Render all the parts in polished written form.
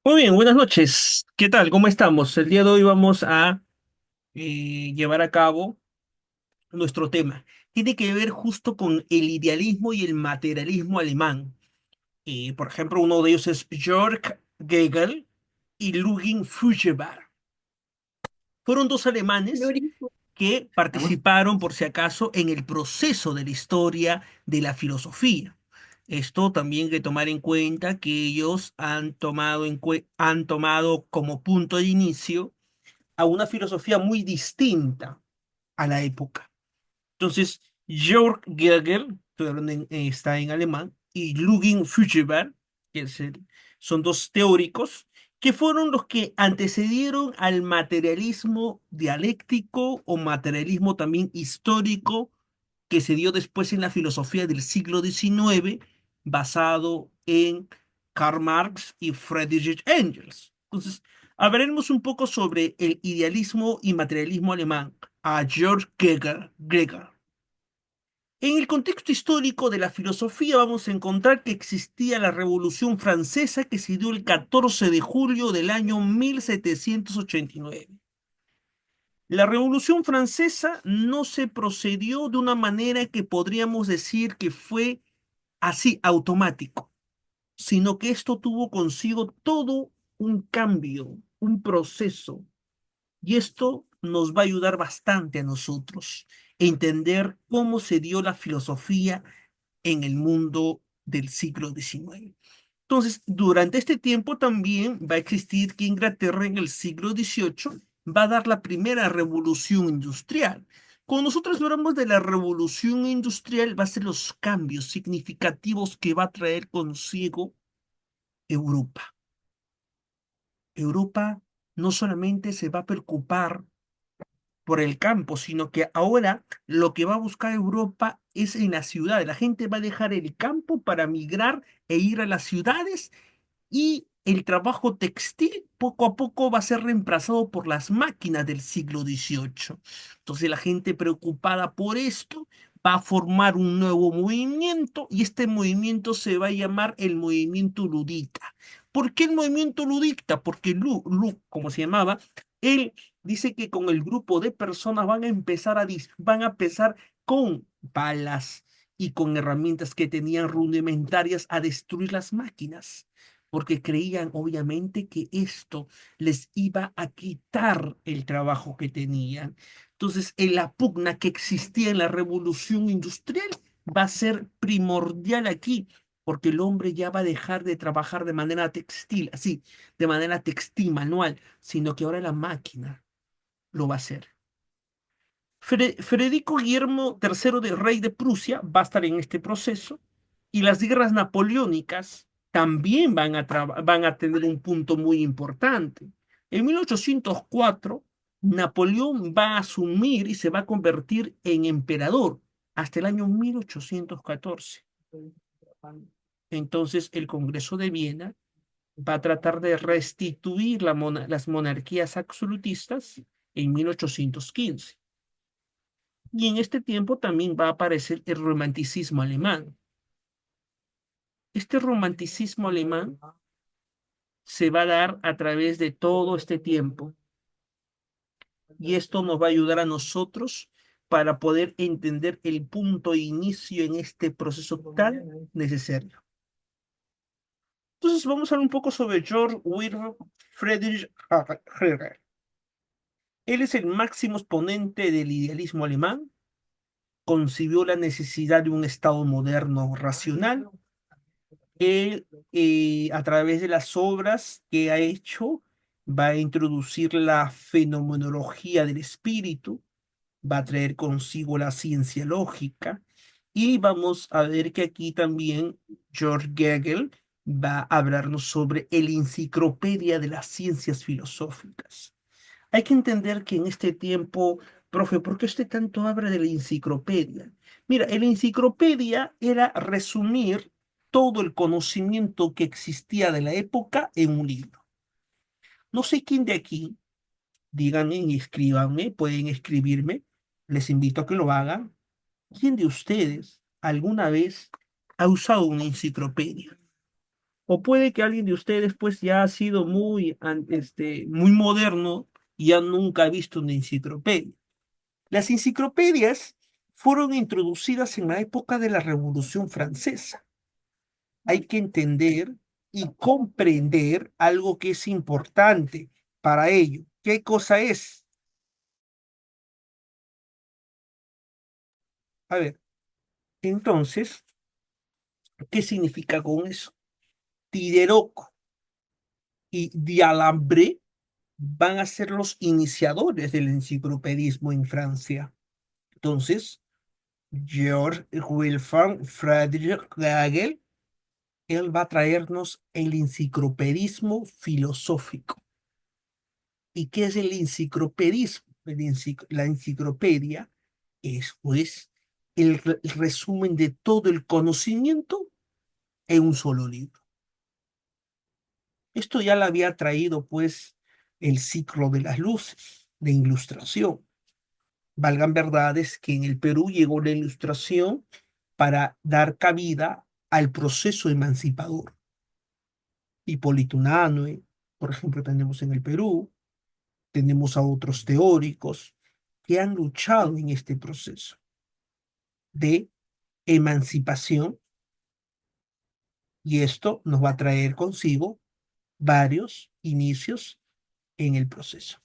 Muy bien, buenas noches. ¿Qué tal? ¿Cómo estamos? El día de hoy vamos a llevar a cabo nuestro tema. Tiene que ver justo con el idealismo y el materialismo alemán. Por ejemplo, uno de ellos es Georg Hegel y Ludwig Feuerbach. Fueron dos alemanes que participaron, por si acaso, en el proceso de la historia de la filosofía. Esto también hay que tomar en cuenta que ellos han tomado como punto de inicio a una filosofía muy distinta a la época. Entonces, Georg Hegel, está en alemán, y Ludwig Feuerbach, que son dos teóricos que fueron los que antecedieron al materialismo dialéctico o materialismo también histórico que se dio después en la filosofía del siglo XIX, basado en Karl Marx y Friedrich Engels. Entonces, hablaremos un poco sobre el idealismo y materialismo alemán a George Hegel. En el contexto histórico de la filosofía vamos a encontrar que existía la Revolución Francesa que se dio el 14 de julio del año 1789. La Revolución Francesa no se procedió de una manera que podríamos decir que fue así automático, sino que esto tuvo consigo todo un cambio, un proceso, y esto nos va a ayudar bastante a nosotros a entender cómo se dio la filosofía en el mundo del siglo XIX. Entonces, durante este tiempo también va a existir que Inglaterra en el siglo XVIII va a dar la primera revolución industrial. Cuando nosotros hablamos de la revolución industrial, va a ser los cambios significativos que va a traer consigo Europa. Europa no solamente se va a preocupar por el campo, sino que ahora lo que va a buscar Europa es en la ciudad. La gente va a dejar el campo para migrar e ir a las ciudades y el trabajo textil poco a poco va a ser reemplazado por las máquinas del siglo XVIII. Entonces la gente preocupada por esto va a formar un nuevo movimiento y este movimiento se va a llamar el movimiento ludita. ¿Por qué el movimiento ludita? Porque como se llamaba, él dice que con el grupo de personas van a empezar con balas y con herramientas que tenían rudimentarias a destruir las máquinas porque creían obviamente que esto les iba a quitar el trabajo que tenían. Entonces, en la pugna que existía en la revolución industrial va a ser primordial aquí, porque el hombre ya va a dejar de trabajar de manera textil, así, de manera textil, manual, sino que ahora la máquina lo va a hacer. Federico Guillermo III de rey de Prusia va a estar en este proceso y las guerras napoleónicas también van a tener un punto muy importante. En 1804, Napoleón va a asumir y se va a convertir en emperador hasta el año 1814. Entonces, el Congreso de Viena va a tratar de restituir las monarquías absolutistas en 1815. Y en este tiempo también va a aparecer el romanticismo alemán. Este romanticismo alemán se va a dar a través de todo este tiempo y esto nos va a ayudar a nosotros para poder entender el punto de inicio en este proceso tan necesario. Entonces vamos a hablar un poco sobre Georg Wilhelm Friedrich Hegel. Él es el máximo exponente del idealismo alemán, concibió la necesidad de un Estado moderno racional. Él, a través de las obras que ha hecho, va a introducir la fenomenología del espíritu, va a traer consigo la ciencia lógica y vamos a ver que aquí también George Hegel va a hablarnos sobre el enciclopedia de las ciencias filosóficas. Hay que entender que en este tiempo, profe, ¿por qué usted tanto habla de la enciclopedia? Mira, la enciclopedia era resumir todo el conocimiento que existía de la época en un libro. No sé quién de aquí, díganme y escríbanme, pueden escribirme, les invito a que lo hagan. ¿Quién de ustedes alguna vez ha usado una enciclopedia? O puede que alguien de ustedes pues ya ha sido muy moderno y ya nunca ha visto una enciclopedia. Las enciclopedias fueron introducidas en la época de la Revolución Francesa. Hay que entender y comprender algo que es importante para ello. ¿Qué cosa es? A ver, entonces, ¿qué significa con eso? Diderot y D'Alembert van a ser los iniciadores del enciclopedismo en Francia. Entonces, George Wilhelm Friedrich Hegel, él va a traernos el enciclopedismo filosófico. ¿Y qué es el enciclopedismo? La enciclopedia es, pues, el resumen de todo el conocimiento en un solo libro. Esto ya lo había traído, pues, el ciclo de las luces, de ilustración. Valgan verdades que en el Perú llegó la ilustración para dar cabida al proceso emancipador. Hipólito Unanue, por ejemplo, tenemos en el Perú, tenemos a otros teóricos que han luchado en este proceso de emancipación y esto nos va a traer consigo varios inicios en el proceso.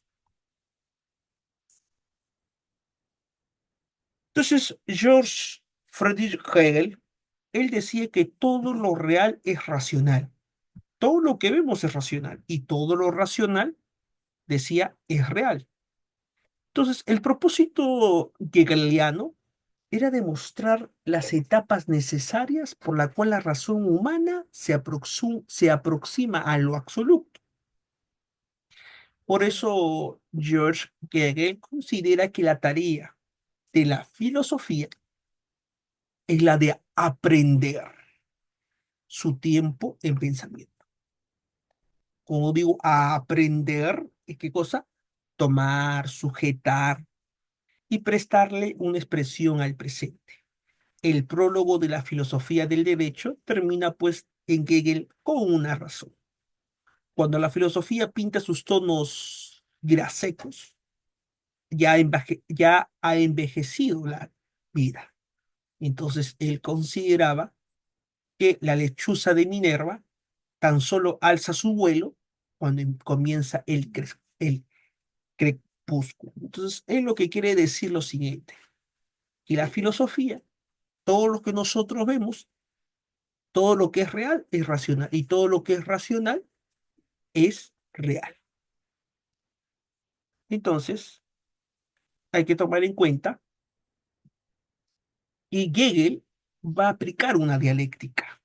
Entonces, George Friedrich Hegel, él decía que todo lo real es racional. Todo lo que vemos es racional y todo lo racional, decía, es real. Entonces, el propósito hegeliano era demostrar las etapas necesarias por la cual la razón humana se aproxima a lo absoluto. Por eso, George Hegel considera que la tarea de la filosofía es la de aprender su tiempo en pensamiento. Como digo, a aprender, ¿es qué cosa? Tomar, sujetar y prestarle una expresión al presente. El prólogo de la filosofía del derecho termina pues en Hegel con una razón. Cuando la filosofía pinta sus tonos grasecos, ya ha envejecido la vida. Entonces él consideraba que la lechuza de Minerva tan solo alza su vuelo cuando comienza el crepúsculo. Entonces él lo que quiere decir lo siguiente, que la filosofía, todo lo que nosotros vemos, todo lo que es real es racional y todo lo que es racional es real. Entonces, hay que tomar en cuenta que Hegel va a aplicar una dialéctica.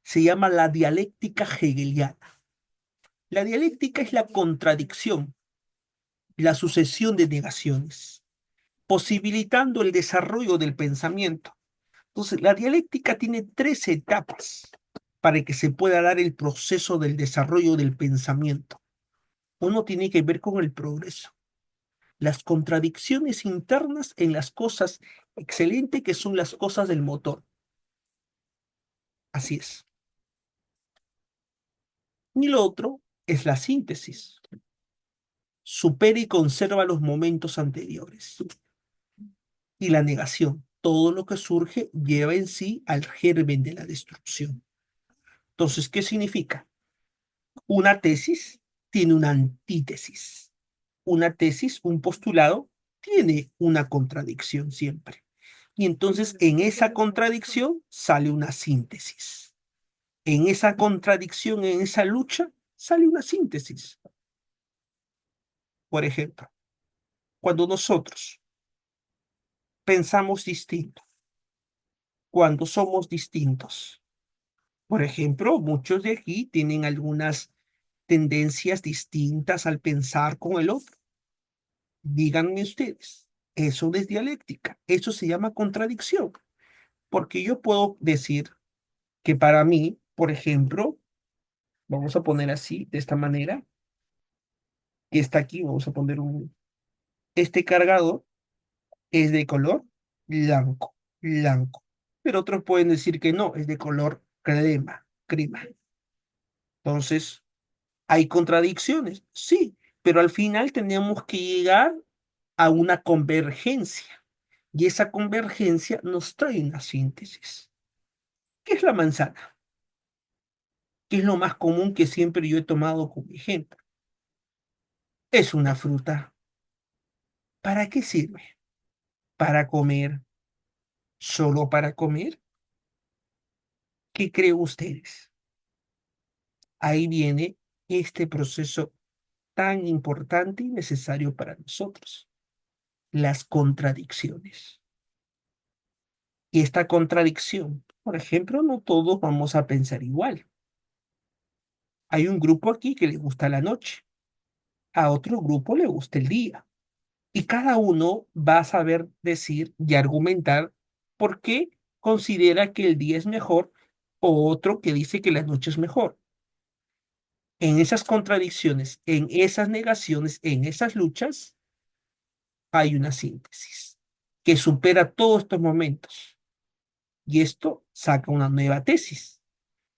Se llama la dialéctica hegeliana. La dialéctica es la contradicción, la sucesión de negaciones, posibilitando el desarrollo del pensamiento. Entonces, la dialéctica tiene tres etapas para que se pueda dar el proceso del desarrollo del pensamiento. Uno tiene que ver con el progreso, las contradicciones internas en las cosas excelentes que son las cosas del motor. Así es. Y lo otro es la síntesis. Supera y conserva los momentos anteriores. Y la negación. Todo lo que surge lleva en sí al germen de la destrucción. Entonces, ¿qué significa? Una tesis tiene una antítesis. Una tesis, un postulado, tiene una contradicción siempre. Y entonces en esa contradicción sale una síntesis. En esa contradicción, en esa lucha, sale una síntesis. Por ejemplo, cuando nosotros pensamos distinto, cuando somos distintos. Por ejemplo, muchos de aquí tienen algunas tendencias distintas al pensar con el otro. Díganme ustedes, eso es dialéctica, eso se llama contradicción, porque yo puedo decir que para mí, por ejemplo, vamos a poner así, de esta manera, que está aquí, vamos a poner este cargador, Es de color blanco, blanco. Pero otros pueden decir que no, es de color crema, crema. Entonces, ¿hay contradicciones? Sí, pero al final tenemos que llegar a una convergencia. Y esa convergencia nos trae una síntesis. ¿Qué es la manzana? ¿Qué es lo más común que siempre yo he tomado como ejemplo? Es una fruta. ¿Para qué sirve? ¿Para comer? ¿Solo para comer? ¿Qué creen ustedes? Ahí viene este proceso tan importante y necesario para nosotros, las contradicciones. Y esta contradicción, por ejemplo, no todos vamos a pensar igual. Hay un grupo aquí que le gusta la noche, a otro grupo le gusta el día. Y cada uno va a saber decir y argumentar por qué considera que el día es mejor o otro que dice que la noche es mejor. En esas contradicciones, en esas negaciones, en esas luchas, hay una síntesis que supera todos estos momentos. Y esto saca una nueva tesis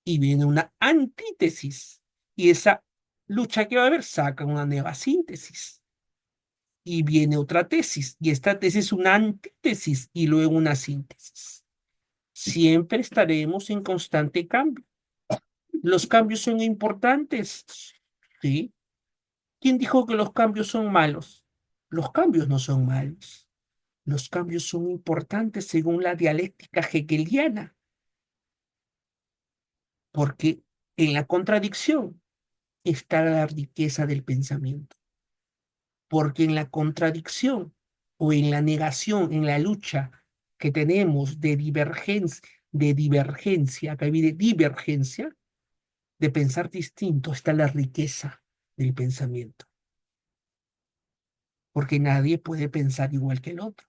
y viene una antítesis. Y esa lucha que va a haber saca una nueva síntesis. Y viene otra tesis. Y esta tesis es una antítesis y luego una síntesis. Siempre estaremos en constante cambio. Los cambios son importantes. ¿Sí? ¿Quién dijo que los cambios son malos? Los cambios no son malos. Los cambios son importantes según la dialéctica hegeliana, porque en la contradicción está la riqueza del pensamiento, porque en la contradicción o en la negación, en la lucha que tenemos de divergencia, acá viene divergencia, de pensar distinto, está la riqueza del pensamiento, porque nadie puede pensar igual que el otro,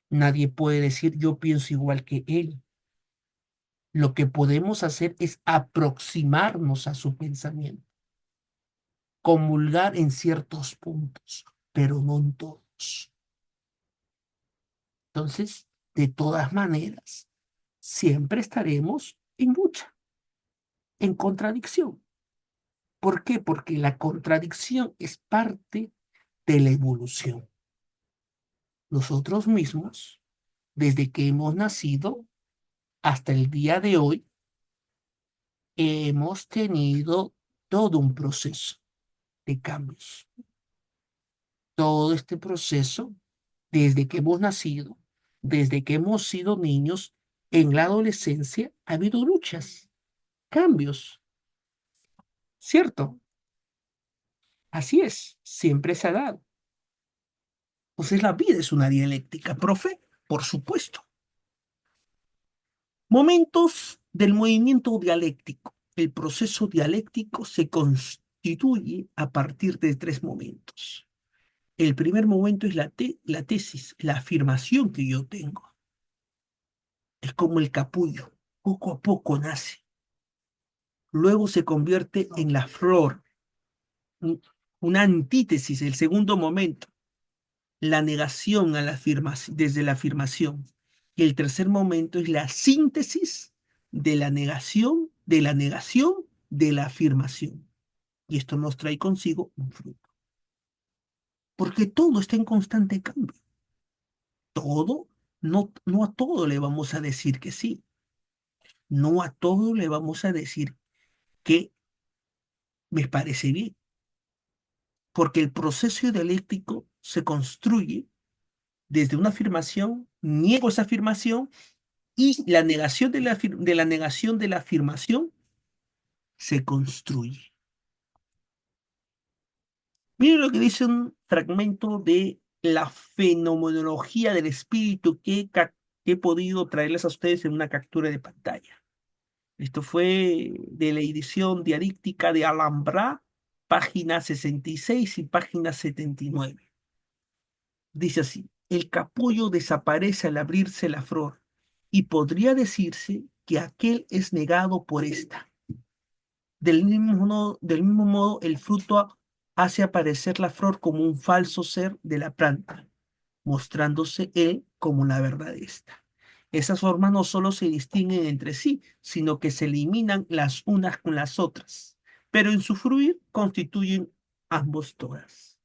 nadie puede decir yo pienso igual que él. Lo que podemos hacer es aproximarnos a su pensamiento, comulgar en ciertos puntos, pero no en todos. Entonces, de todas maneras, siempre estaremos en lucha, en contradicción. ¿Por qué? Porque la contradicción es parte de la evolución. Nosotros mismos, desde que hemos nacido hasta el día de hoy, hemos tenido todo un proceso de cambios. Todo este proceso, desde que hemos nacido, desde que hemos sido niños, en la adolescencia, ha habido luchas, cambios, ¿cierto? Así es, siempre se ha dado. Entonces la vida es una dialéctica, profe, por supuesto. Momentos del movimiento dialéctico. El proceso dialéctico se constituye a partir de tres momentos. El primer momento es la tesis, la afirmación que yo tengo. Es como el capullo, poco a poco nace. Luego se convierte en la flor, un- una antítesis, el segundo momento, la negación a la desde la afirmación. Y el tercer momento es la síntesis de la negación, de la negación, de la afirmación. Y esto nos trae consigo un fruto. Porque todo está en constante cambio. Todo, no a todo le vamos a decir que sí. No a todo le vamos a decir que me parece bien, porque el proceso dialéctico se construye desde una afirmación, niego esa afirmación y la negación de la negación de la afirmación se construye. Miren lo que dice un fragmento de la fenomenología del espíritu que he podido traerles a ustedes en una captura de pantalla. Esto fue de la edición diaríctica de Alhambra, página 66 y página 79. Dice así, el capullo desaparece al abrirse la flor y podría decirse que aquel es negado por esta. Del mismo modo, el fruto hace aparecer la flor como un falso ser de la planta. mostrándose Él como la verdad esta. Esas formas no solo se distinguen entre sí, sino que se eliminan las unas con las otras, pero en su fluir constituyen ambos todas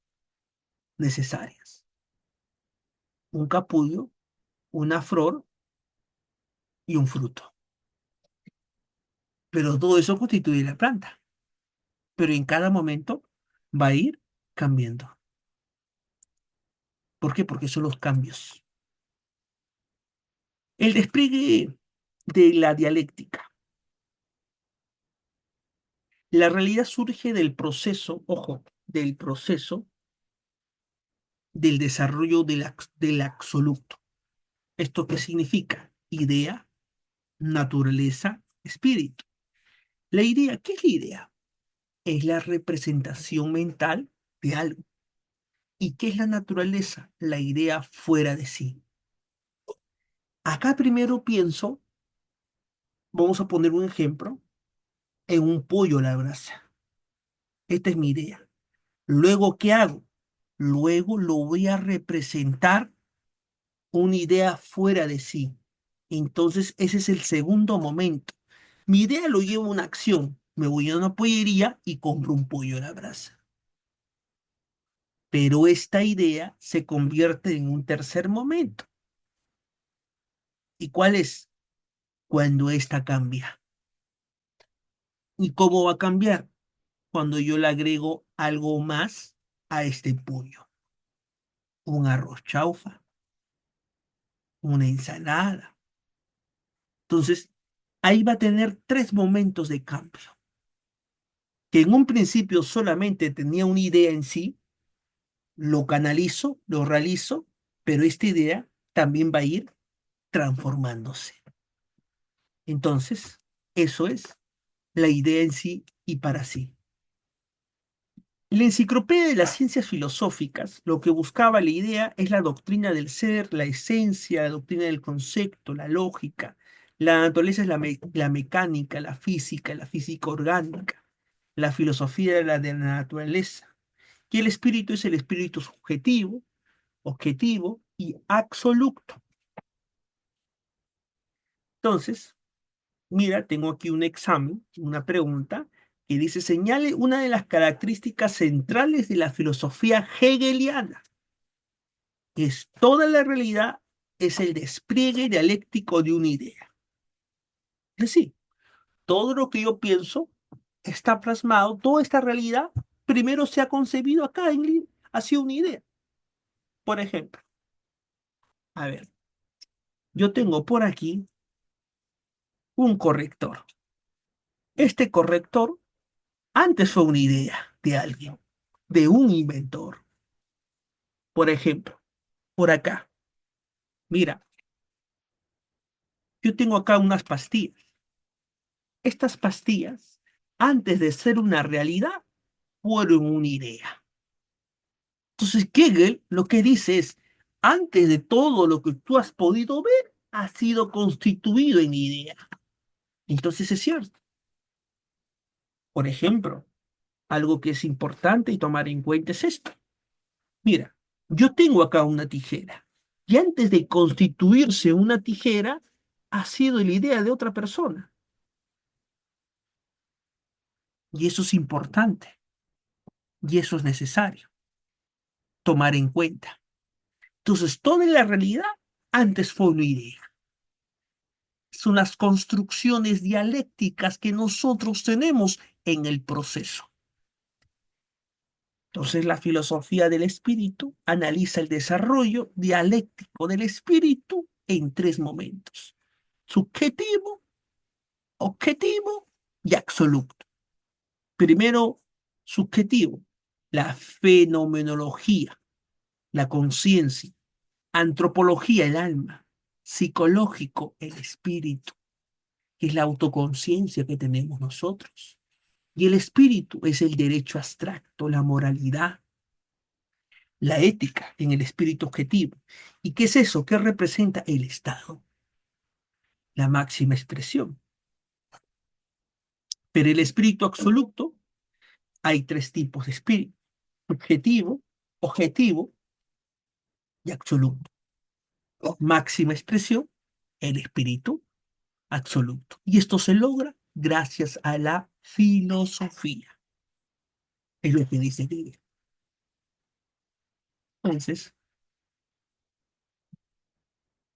necesarias. Un capullo, una flor y un fruto. Pero todo eso constituye la planta. Pero en cada momento va a ir cambiando. ¿Por qué? Porque son los cambios. El despliegue de la dialéctica. La realidad surge del proceso, ojo, del proceso del desarrollo del absoluto. ¿Esto qué significa? Idea, naturaleza, espíritu. La idea, ¿qué es la idea? Es la representación mental de algo. ¿Y qué es la naturaleza? La idea fuera de sí. Acá primero pienso, vamos a poner un ejemplo, en un pollo a la brasa. Esta es mi idea. Luego, ¿qué hago? Luego lo voy a representar una idea fuera de sí. Entonces, ese es el segundo momento. Mi idea lo lleva a una acción. Me voy a una pollería y compro un pollo a la brasa. Pero esta idea se convierte en un tercer momento. ¿Y cuál es? Cuando esta cambia. ¿Y cómo va a cambiar? Cuando yo le agrego algo más a este pollo. Un arroz chaufa, una ensalada. Entonces, ahí va a tener tres momentos de cambio. Que en un principio solamente tenía una idea en sí, lo canalizo, lo realizo, pero esta idea también va a ir transformándose. Entonces, eso es la idea en sí y para sí. La enciclopedia de las ciencias filosóficas, lo que buscaba la idea es la doctrina del ser, la esencia, la doctrina del concepto, la lógica. La naturaleza es la mecánica, la física orgánica. La filosofía de la naturaleza. Y el espíritu es el espíritu subjetivo, objetivo y absoluto. Entonces, mira, tengo aquí un examen, una pregunta, que dice, señale una de las características centrales de la filosofía hegeliana, que es toda la realidad es el despliegue dialéctico de una idea. Es decir, todo lo que yo pienso está plasmado, toda esta realidad primero se ha concebido acá, ha sido una idea. Por ejemplo, a ver, yo tengo por aquí un corrector. Este corrector antes fue una idea de alguien, de un inventor. Por ejemplo, por acá, mira, yo tengo acá unas pastillas. Estas pastillas, antes de ser una realidad, fueron una idea. Entonces, Kegel lo que dice es, antes de todo lo que tú has podido ver, ha sido constituido en idea. Entonces es cierto. Por ejemplo, algo que es importante y tomar en cuenta es esto. Mira, yo tengo acá una tijera y antes de constituirse una tijera, ha sido la idea de otra persona. Y eso es importante y eso es necesario tomar en cuenta. Entonces, toda la realidad antes fue una idea. Son las construcciones dialécticas que nosotros tenemos en el proceso. Entonces, la filosofía del espíritu analiza el desarrollo dialéctico del espíritu en tres momentos: subjetivo, objetivo y absoluto. Primero, subjetivo, la fenomenología, la conciencia; antropología, el alma; psicológico, el espíritu, que es la autoconciencia que tenemos nosotros. Y el espíritu es el derecho abstracto, la moralidad, la ética en el espíritu objetivo. ¿Y qué es eso? ¿Qué representa el Estado? La máxima expresión. Pero el espíritu absoluto, hay tres tipos de espíritu: subjetivo, objetivo y absoluto. Máxima expresión, el espíritu absoluto. Y esto se logra gracias a la filosofía. Es lo que dice Hegel. Entonces,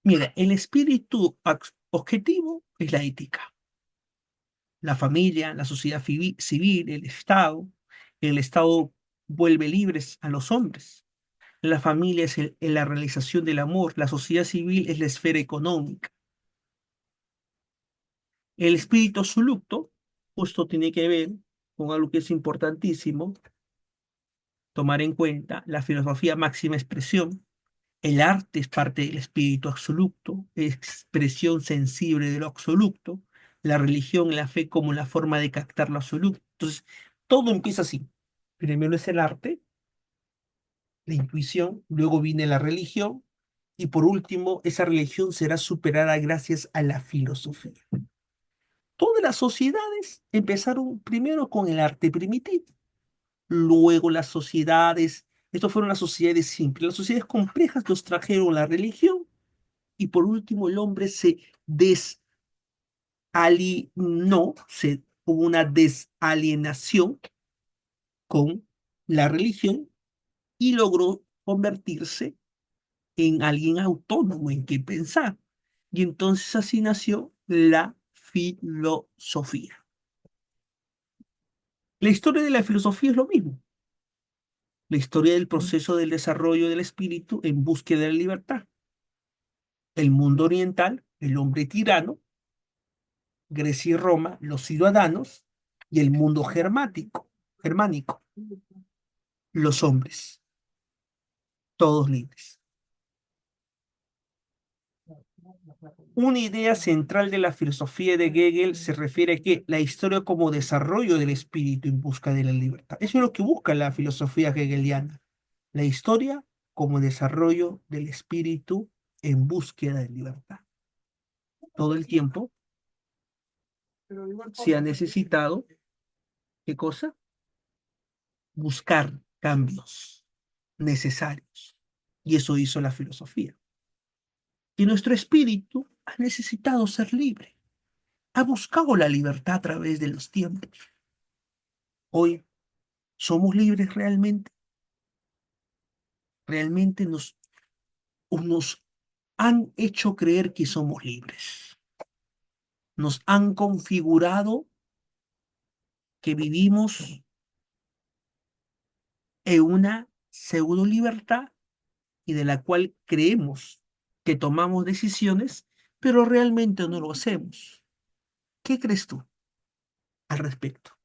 mira, el espíritu objetivo es la ética, la familia, la sociedad civil, el Estado. El Estado vuelve libres a los hombres. La familia es la realización del amor. La sociedad civil es la esfera económica. El espíritu absoluto, justo tiene que ver con algo que es importantísimo, tomar en cuenta la filosofía máxima expresión. El arte es parte del espíritu absoluto, expresión sensible de lo absoluto, la religión y la fe como la forma de captar lo absoluto. Entonces, todo empieza así. Primero es el arte, la intuición, luego viene la religión y por último, esa religión será superada gracias a la filosofía. Todas las sociedades empezaron primero con el arte primitivo, luego las sociedades, estas fueron las sociedades simples, las sociedades complejas nos trajeron la religión y por último el hombre se desalienó, hubo una desalienación con la religión y logró convertirse en alguien autónomo en qué pensar. Y entonces así nació la filosofía. La historia de la filosofía es lo mismo. La historia del proceso del desarrollo del espíritu en búsqueda de la libertad. El mundo oriental, el hombre tirano, Grecia y Roma, los ciudadanos, y el mundo germánico, los hombres, todos libres. Una idea central de la filosofía de Hegel se refiere a que la historia como desarrollo del espíritu en busca de la libertad. Eso es lo que busca la filosofía hegeliana. La historia como desarrollo del espíritu en búsqueda de libertad. Todo el tiempo se ha necesitado, ¿qué cosa? Buscar cambios necesarios. Y eso hizo la filosofía. Y nuestro espíritu ha necesitado ser libre. Ha buscado la libertad a través de los tiempos. Hoy somos libres realmente. Realmente nos han hecho creer que somos libres. Nos han configurado que vivimos en una pseudo libertad y de la cual creemos que tomamos decisiones, pero realmente no lo hacemos. ¿Qué crees tú al respecto?